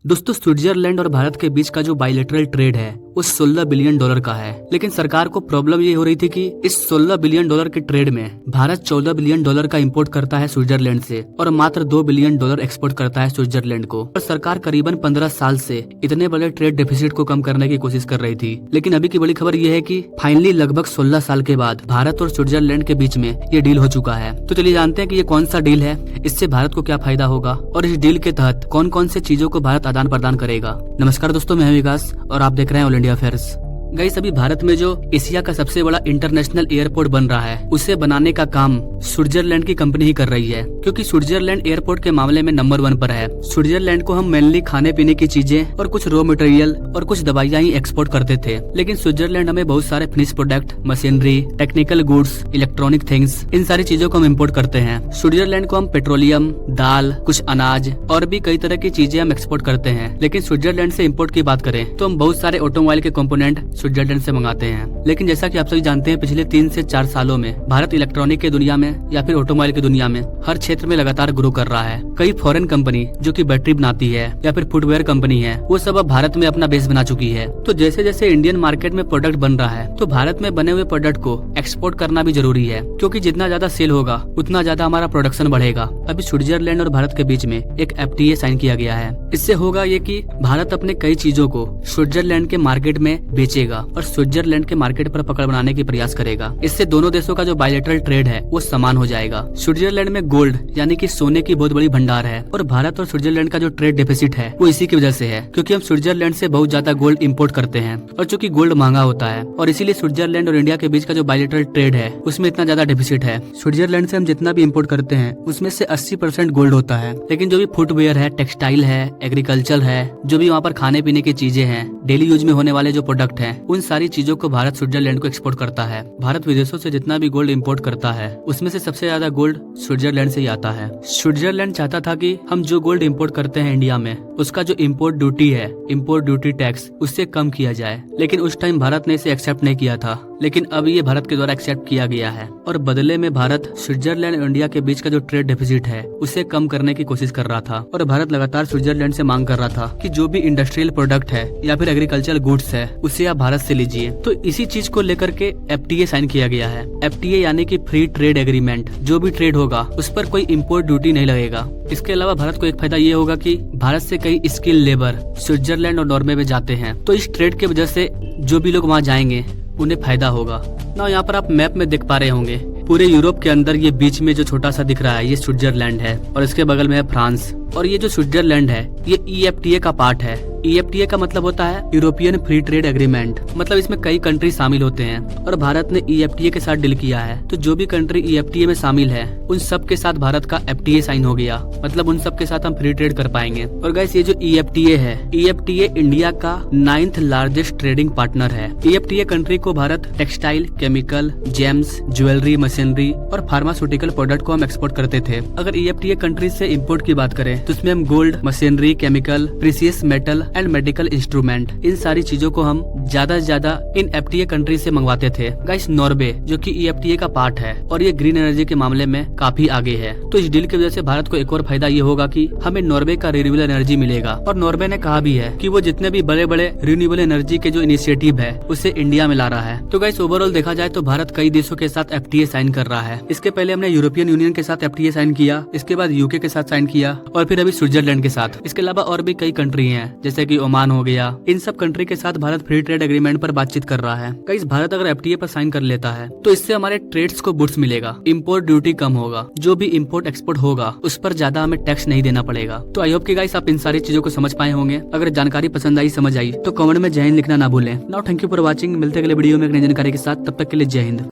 दोस्तों, स्विट्जरलैंड और भारत के बीच का जो बायलैटरल ट्रेड है वो 16 बिलियन डॉलर का है। लेकिन सरकार को प्रॉब्लम ये हो रही थी कि इस 16 बिलियन डॉलर के ट्रेड में भारत 14 बिलियन डॉलर का इंपोर्ट करता है स्विट्जरलैंड से और मात्र 2 बिलियन डॉलर एक्सपोर्ट करता है स्विट्जरलैंड को। और सरकार करीबन 15 साल से इतने बड़े ट्रेड डेफिसिट को कम करने की कोशिश कर रही थी। लेकिन अभी की बड़ी खबर ये है कि फाइनली लगभग 16 साल के बाद भारत और स्विट्जरलैंड के बीच में ये डील हो चुका है। तो चलिए जानते हैं कि ये कौन सा डील है, इससे भारत को क्या फायदा होगा और इस डील के तहत कौन कौन से चीजों को भारत आदान प्रदान करेगा। नमस्कार दोस्तों, मैं हूं विकास और आप देख रहे हैं ऑल इंडिया अफेयर्स। गाइस, अभी भारत में जो एशिया का सबसे बड़ा इंटरनेशनल एयरपोर्ट बन रहा है उसे बनाने का काम स्विट्जरलैंड की कंपनी ही कर रही है, क्योंकि स्विट्जरलैंड एयरपोर्ट के मामले में नंबर 1 पर है। स्विट्जरलैंड को हम मेनली खाने पीने की चीजें और कुछ रॉ मटेरियल और कुछ दवाइयां ही एक्सपोर्ट करते थे, लेकिन स्विट्जरलैंड हमें बहुत सारे finish product, machinery, technical goods, electronic things, इन सारी चीजों को हम इम्पोर्ट करते हैं। स्विट्जरलैंड को हम पेट्रोलियम, दाल, कुछ अनाज और भी कई तरह की चीजें हम एक्सपोर्ट करते हैं। लेकिन स्विट्जरलैंड से इम्पोर्ट की बात करें तो हम बहुत सारे ऑटोमोबाइल के कंपोनेंट स्विट्जरलैंड से मंगाते हैं। लेकिन जैसा कि आप सभी जानते हैं, पिछले 3 से 4 सालों में भारत इलेक्ट्रॉनिक के दुनिया में या फिर ऑटोमोबाइल की दुनिया में हर क्षेत्र में लगातार ग्रो कर रहा है। कई फॉरेन कंपनी जो कि बैटरी बनाती है या फिर फुटवेयर कंपनी है, वो सब अब भारत में अपना बेस बना चुकी है। तो जैसे जैसे इंडियन मार्केट में प्रोडक्ट बन रहा है तो भारत में बने हुए प्रोडक्ट को एक्सपोर्ट करना भी जरूरी है, क्योंकि जितना ज्यादा सेल होगा उतना ज्यादा हमारा प्रोडक्शन बढ़ेगा। अभी स्विट्जरलैंड और भारत के बीच में एक FTA साइन किया गया है। इससे होगा ये कि भारत अपने कई चीजों को स्विट्जरलैंड के मार्केट में बेचेगा और स्विट्जरलैंड के मार्केट पर पकड़ बनाने की प्रयास करेगा। इससे दोनों देशों का जो बायलैटरल ट्रेड है वो समान हो जाएगा। स्विट्जरलैंड में गोल्ड यानी कि सोने की बहुत बड़ी भंडार है और भारत और स्विट्जरलैंड का जो ट्रेड डेफिसिट है वो इसी की वजह से है, क्योंकि हम स्विट्जरलैंड से बहुत ज्यादा गोल्ड इंपोर्ट करते हैं और चूंकि गोल्ड महंगा होता है और इसीलिए स्विट्जरलैंड और इंडिया के बीच का जो बायलैटरल ट्रेड है उसमें इतना ज्यादा डेफिसिट है। स्विट्जरलैंड से हम जितना भी इम्पोर्ट करते हैं उसमें से 80% गोल्ड होता है, लेकिन जो भी फुटवेयर है, टेक्सटाइल है, एग्रीकल्चर है, जो भी वहाँ पर खाने पीने की चीजें हैं, डेली यूज में होने वाले जो प्रोडक्ट हैं, उन सारी चीजों को भारत स्विट्जरलैंड को एक्सपोर्ट करता है। भारत विदेशों से जितना भी गोल्ड इंपोर्ट करता है उसमें से सबसे ज्यादा गोल्ड स्विट्जरलैंड से ही आता है। स्विट्जरलैंड चाहता था कि हम जो गोल्ड इंपोर्ट करते हैं इंडिया में उसका जो इंपोर्ट ड्यूटी है, इंपोर्ट ड्यूटी टैक्स, उससे कम किया जाए, लेकिन उस टाइम भारत ने इसे एक्सेप्ट नहीं किया था। लेकिन अब ये भारत के द्वारा एक्सेप्ट किया गया है और बदले में भारत स्विट्जरलैंड और इंडिया के बीच का जो ट्रेड डेफिसिट है उसे कम करने की कोशिश कर रहा था। और भारत लगातार स्विट्जरलैंड से मांग कर रहा था कि जो भी इंडस्ट्रियल प्रोडक्ट है या फिर एग्रीकल्चर गुड्स है उसे आप भारत से लीजिए। तो इसी चीज को लेकर के FTA साइन किया गया है। FTA यानी कि फ्री ट्रेड एग्रीमेंट। जो भी ट्रेड होगा उस पर कोई इम्पोर्ट ड्यूटी नहीं लगेगा। इसके अलावा भारत को एक फायदा ये होगा कि भारत से कई स्किल लेबर स्विट्जरलैंड और नॉर्वे में जाते हैं, तो इस ट्रेड की वजह से जो भी लोग वहाँ जाएंगे उन्हें फायदा होगा ना। यहाँ पर आप मैप में देख पा रहे होंगे, पूरे यूरोप के अंदर ये बीच में जो छोटा सा दिख रहा है ये स्विट्जरलैंड है और इसके बगल में है फ्रांस। और ये जो स्विट्जरलैंड है ये EFTA का पार्ट है। EFTA का मतलब होता है यूरोपियन फ्री ट्रेड एग्रीमेंट, मतलब इसमें कई कंट्री शामिल होते हैं और भारत ने EFTA के साथ डील किया है। तो जो भी कंट्री EFTA में शामिल है उन सब के साथ भारत का FTA साइन हो गया, मतलब उन सब के साथ हम फ्री ट्रेड कर पाएंगे। और गाइस, ये जो EFTA है, EFTA इंडिया का 9th लार्जेस्ट ट्रेडिंग पार्टनर है। EFTA कंट्री को Bharat textile, chemical, James, jewellery, machinery और फार्मास्यूटिकल प्रोडक्ट को हम एक्सपोर्ट करते थे। अगर EFTA कंट्री से इम्पोर्ट की बात करें तो उसमें हम gold, machinery, chemical, precious metal and medical instrument, इन सारी चीजों को हम ज्यादा से ज्यादा इन FTA कंट्री से मंगवाते थे। गाइस, नॉर्वे जो कि EFTA का पार्ट है और ये ग्रीन एनर्जी के मामले में काफी आगे है। तो इस डील की वजह से भारत को एक और फायदा ये होगा कि हमें नॉर्वे का रिन्यूएबल एनर्जी मिलेगा। और नॉर्वे ने कहा भी है कि वो जितने भी बड़े बड़े रिन्यूएबल एनर्जी के जो इनिशिएटिव है उसे इंडिया में ला रहा है। तो गाइस, ओवरऑल देखा जाए तो भारत कई देशों के साथ FTA साइन कर रहा है। इसके पहले हमने यूरोपियन यूनियन के साथ FTA साइन किया, इसके बाद UK के साथ साइन किया और फिर अभी स्विट्जरलैंड के साथ। इसके अलावा और भी कई कंट्री हैं जैसे कि ओमान हो गया। इन सब कंट्री के साथ भारत फ्री ट्रेड एग्रीमेंट पर बातचीत कर रहा है। गाइस, भारत अगर FTA पर साइन कर लेता है तो इससे हमारे ट्रेड्स को बूस्ट मिलेगा, इंपोर्ट ड्यूटी कम होगा, जो भी इंपोर्ट एक्सपोर्ट होगा उस पर ज्यादा हमें टैक्स नहीं देना पड़ेगा। तो आई होप कि गाइस आप इन सारी चीजों को समझ पाए होंगे। अगर जानकारी पसंद आई, समझ आई तो कमेंट में जय हिंद लिखना ना भूलें। Now thank you for watching. मिलते अगले वीडियो में एक नई जानकारी के साथ, तब तक के लिए जय हिंद।